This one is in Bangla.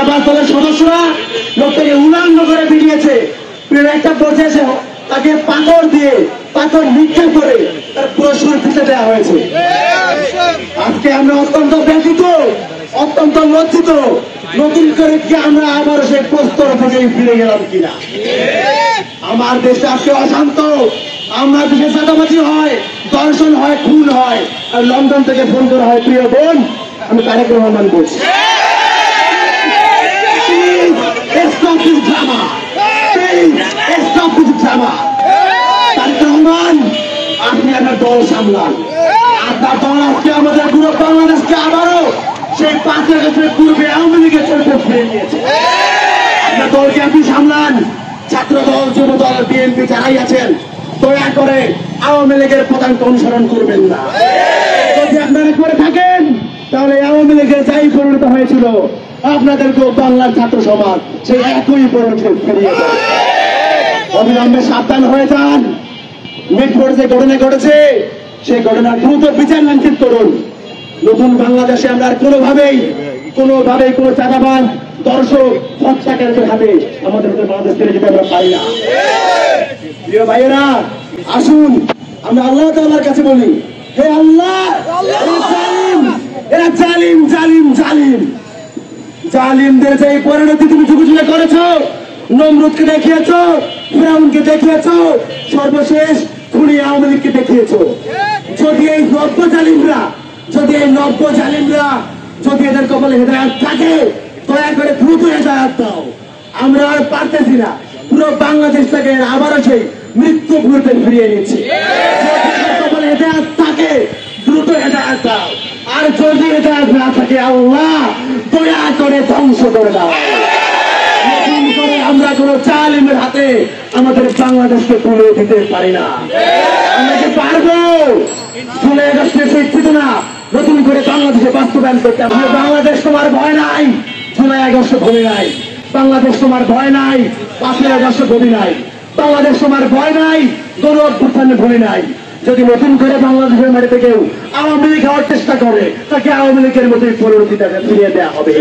চাঁদাবাজ দলের সদস্যরা লোকটাকে উলঙ্গ করে বেরিয়েছে, একটা প্রচেষে তাকে পাথর নিক্ষেপ করে তার পুরস্কার দিতে দেওয়া হয়েছে। আজকে আমরা অত্যন্ত ব্যথিত, অত্যন্ত লজ্জিত। নতুন করে কি আমরা আবার সেই প্রস্তর থেকে ফিরে গেলাম কিনা? আমার দেশে আজকে অশান্ত, আমার দেশে চাঁদাবাজি হয়, দর্শন হয়, খুন হয়, আর লন্ডন থেকে ফোন করা হয়, প্রিয় বোন আমি তারেক রহমান বলছি, আপনি আপনার দল সামলান। আপনার দল আজকে আমাদের পুরো বাংলাদেশকে আবারও সেই 5 আগস্টের পূর্বে আওয়ামী লীগের চরিত্র ফিরে নিয়েছে। আপনার দলকে আপনি সামলান। ছাত্র দল, যুব দল, বিএনপি যারাই আছেন, দয়া করে আওয়ামী লীগের পদাঙ্ক অনুসরণ করবেন না। যদি আপনারা করে থাকেন তাহলে আওয়ামী লীগের যাই পরিণত হয়েছিল আপনাদেরকেও বাংলার ছাত্র সমাজ সেই একই পরিণত ফিরিয়ে দেয়। অবিলম্বে সাবধান হয়ে যান। মিটফোর্ডে যে ঘটনা ঘটেছে সেই ঘটনার দ্রুত বিচার নিশ্চিত করুন। নতুন বাংলাদেশে আমরা আর কোনোভাবেই কোনো চাঁদাবাজ, দর্শক, হত্যাকারীদের হাতে আমাদের বাংলাদেশ থেকে যেতে আমরা পারি না। প্রিয় ভাইয়েরা, আসুন আমরা আল্লাহ তাআলার কাছে বলি, হে আল্লাহ, এরা জালিম জালিম জালিম জালিমদের যে পরিণতি তুমি যুগে যুগে করেছো, নমরুদকে দেখিয়েছো, ফিরাউনকে দেখিয়েছো, সর্বশেষ খুনি আওয়ামী লীগকে দেখিয়েছো। যদি এই নব্য জালিমরা যদি এদের কপালে হেদায়েত থাকে, দয়া করে দ্রুত হেদায়েত দাও। আমরা আর পারতেছি না, পুরো বাংলাদেশটাকে আবারও সেই মৃত্যু ঘুরতে ফিরিয়ে নিচ্ছি। কপালে হেদায়েত থাকে, দ্রুত হেদায়েত দাও। আর যদি হেদায়েত না থাকে, আল্লাহ দয়া করে ধ্বংস করে দাও। আমরা কোন জালিমের হাতে আমাদের বাংলাদেশকে তুলে দিতে পারি না। আমরা কি পারবো? জুলাই আগস্টের সেই চেতনা নতুন করে বাংলাদেশে বাস্তবায়ন করতে হবে। বাংলাদেশ তোমার ভয় নাই, জুলাই আগস্ট ভূমি নাই। বাংলাদেশ তোমার ভয় নাই, 5 আগস্ট ভূমি নাই। বাংলাদেশ তোমার ভয় নাই, গণ অভ্যুত্থানের ভূমি নাই। যদি নতুন করে বাংলাদেশের মাটিতে কেউ আওয়ামী লীগ হওয়ার চেষ্টা করে, তাকে আওয়ামী লীগের মতোই পরিণতি ফিরিয়ে দেওয়া হবে।